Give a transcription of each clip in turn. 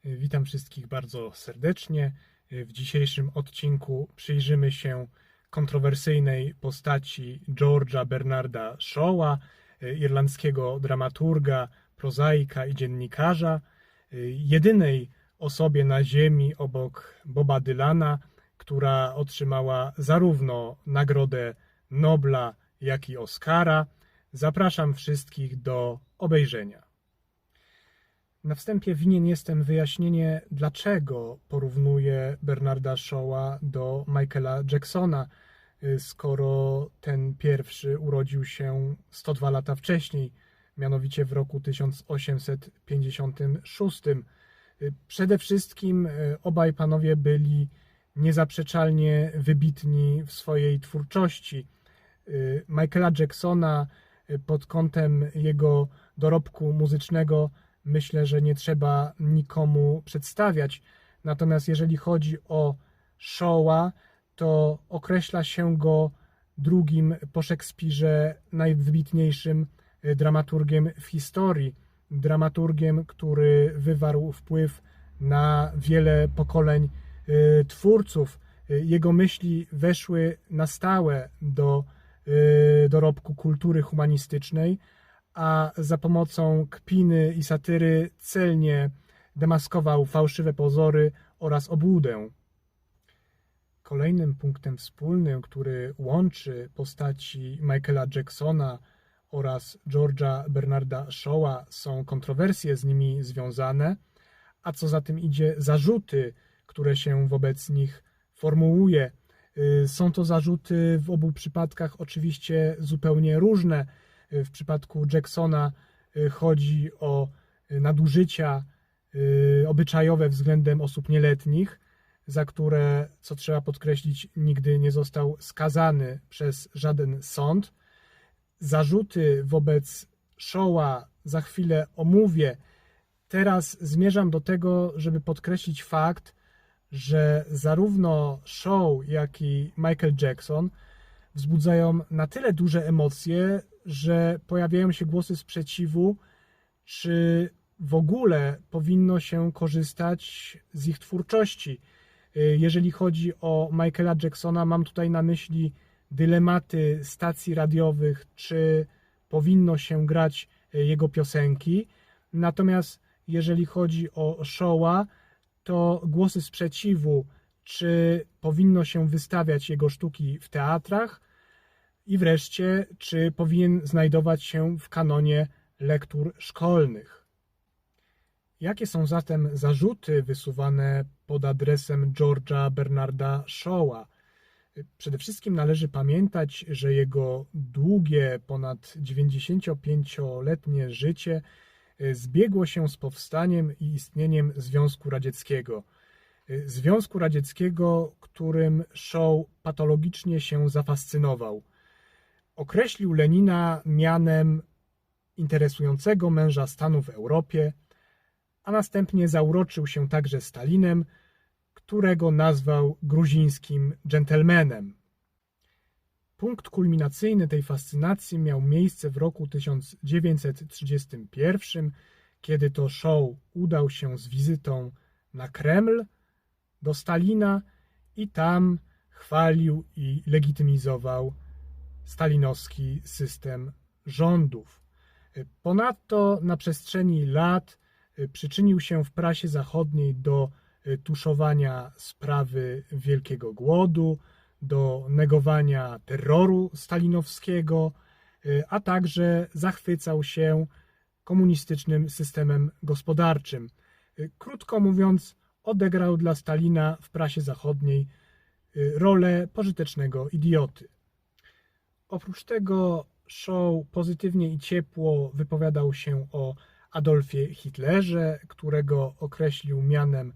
Witam wszystkich bardzo serdecznie. W dzisiejszym odcinku przyjrzymy się kontrowersyjnej postaci George'a Bernarda Shawa, irlandzkiego dramaturga, prozaika i dziennikarza, jedynej osobie na ziemi obok Boba Dylana, która otrzymała zarówno Nagrodę Nobla, jak i Oscara. Zapraszam wszystkich do obejrzenia. Na wstępie winien jestem wyjaśnienie, dlaczego porównuję Bernarda Shawa do Michaela Jacksona, skoro ten pierwszy urodził się 102 lata wcześniej, mianowicie w roku 1856. Przede wszystkim obaj panowie byli niezaprzeczalnie wybitni w swojej twórczości. Michaela Jacksona pod kątem jego dorobku muzycznego myślę, że nie trzeba nikomu przedstawiać. Natomiast jeżeli chodzi o Shawa, to określa się go drugim po Szekspirze najwybitniejszym dramaturgiem w historii. Dramaturgiem, który wywarł wpływ na wiele pokoleń twórców. Jego myśli weszły na stałe do dorobku kultury humanistycznej, a za pomocą kpiny i satyry celnie demaskował fałszywe pozory oraz obłudę. Kolejnym punktem wspólnym, który łączy postaci Michaela Jacksona oraz George'a Bernarda Shawa, są kontrowersje z nimi związane, a co za tym idzie zarzuty, które się wobec nich formułuje. Są to zarzuty w obu przypadkach oczywiście zupełnie różne. W przypadku Jacksona chodzi o nadużycia obyczajowe względem osób nieletnich, za które, co trzeba podkreślić, nigdy nie został skazany przez żaden sąd. Zarzuty wobec Shawa za chwilę omówię. Teraz zmierzam do tego, żeby podkreślić fakt, że zarówno Shaw, jak i Michael Jackson wzbudzają na tyle duże emocje, że pojawiają się głosy sprzeciwu, czy w ogóle powinno się korzystać z ich twórczości. Jeżeli chodzi o Michaela Jacksona, mam tutaj na myśli dylematy stacji radiowych, czy powinno się grać jego piosenki. Natomiast jeżeli chodzi o Shawa, to głosy sprzeciwu, czy powinno się wystawiać jego sztuki w teatrach, i wreszcie, czy powinien znajdować się w kanonie lektur szkolnych. Jakie są zatem zarzuty wysuwane pod adresem George'a Bernarda Shawa? Przede wszystkim należy pamiętać, że jego długie, ponad 95-letnie życie zbiegło się z powstaniem i istnieniem Związku Radzieckiego. Związku Radzieckiego, którym Shaw patologicznie się zafascynował. Określił Lenina mianem interesującego męża stanu w Europie, a następnie zauroczył się także Stalinem, którego nazwał gruzińskim dżentelmenem. Punkt kulminacyjny tej fascynacji miał miejsce w roku 1931, kiedy to Shaw udał się z wizytą na Kreml do Stalina i tam chwalił i legitymizował stalinowski system rządów. Ponadto na przestrzeni lat przyczynił się w prasie zachodniej do tuszowania sprawy Wielkiego Głodu, do negowania terroru stalinowskiego, a także zachwycał się komunistycznym systemem gospodarczym. Krótko mówiąc, odegrał dla Stalina w prasie zachodniej rolę pożytecznego idioty. Oprócz tego Shaw pozytywnie i ciepło wypowiadał się o Adolfie Hitlerze, którego określił mianem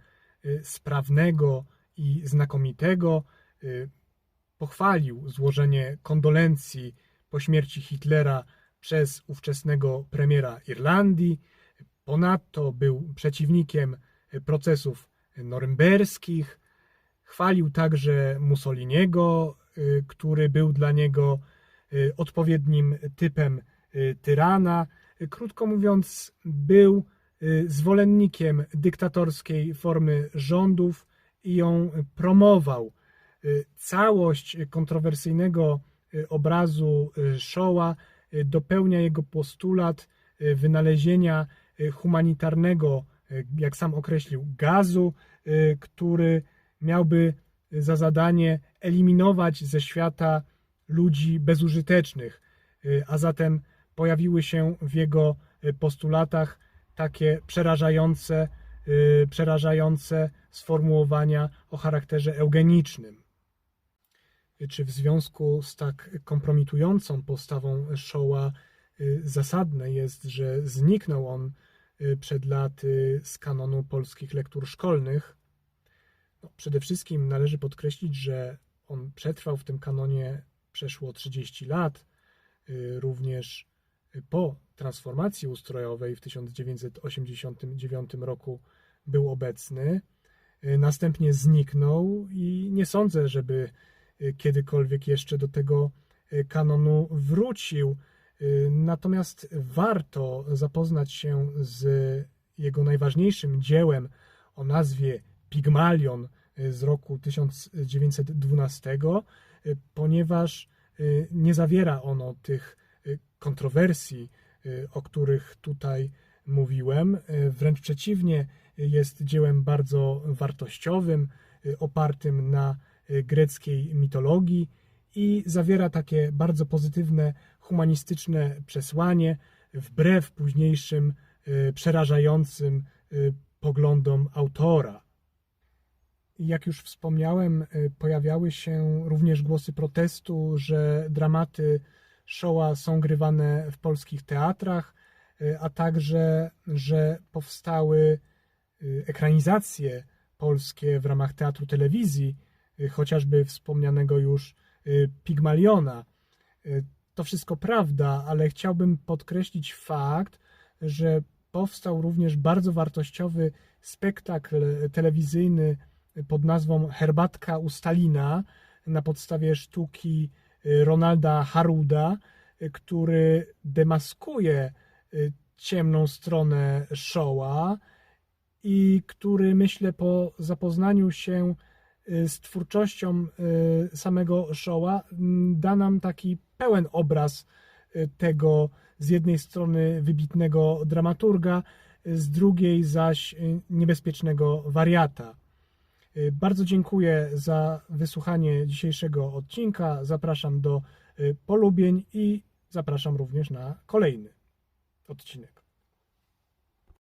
sprawnego i znakomitego. Pochwalił złożenie kondolencji po śmierci Hitlera przez ówczesnego premiera Irlandii. Ponadto był przeciwnikiem procesów norymberskich. Chwalił także Mussoliniego, który był dla niego odpowiednim typem tyrana. Krótko mówiąc, był zwolennikiem dyktatorskiej formy rządów i ją promował. Całość kontrowersyjnego obrazu Shoah dopełnia jego postulat wynalezienia humanitarnego, jak sam określił, gazu, który miałby za zadanie eliminować ze świata ludzi bezużytecznych, a zatem pojawiły się w jego postulatach takie przerażające sformułowania o charakterze eugenicznym. Czy w związku z tak kompromitującą postawą Shoah zasadne jest, że zniknął on przed laty z kanonu polskich lektur szkolnych? No, przede wszystkim należy podkreślić, że on przetrwał w tym kanonie przeszło 30 lat, również po transformacji ustrojowej w 1989 roku był obecny, następnie zniknął i nie sądzę, żeby kiedykolwiek jeszcze do tego kanonu wrócił. Natomiast warto zapoznać się z jego najważniejszym dziełem o nazwie Pigmalion z roku 1912, ponieważ nie zawiera ono tych kontrowersji, o których tutaj mówiłem. Wręcz przeciwnie, jest dziełem bardzo wartościowym, opartym na greckiej mitologii i zawiera takie bardzo pozytywne, humanistyczne przesłanie, wbrew późniejszym przerażającym poglądom autora. Jak już wspomniałem, pojawiały się również głosy protestu, że dramaty Shoah są grywane w polskich teatrach, a także, że powstały ekranizacje polskie w ramach teatru telewizji, chociażby wspomnianego już Pigmaliona. To wszystko prawda, ale chciałbym podkreślić fakt, że powstał również bardzo wartościowy spektakl telewizyjny pod nazwą Herbatka u Stalina na podstawie sztuki Ronalda Haruda, który demaskuje ciemną stronę Shoah i który, myślę, po zapoznaniu się z twórczością samego Shoah da nam taki pełen obraz tego z jednej strony wybitnego dramaturga, z drugiej zaś niebezpiecznego wariata. Bardzo dziękuję za wysłuchanie dzisiejszego odcinka. Zapraszam do polubień i zapraszam również na kolejny odcinek.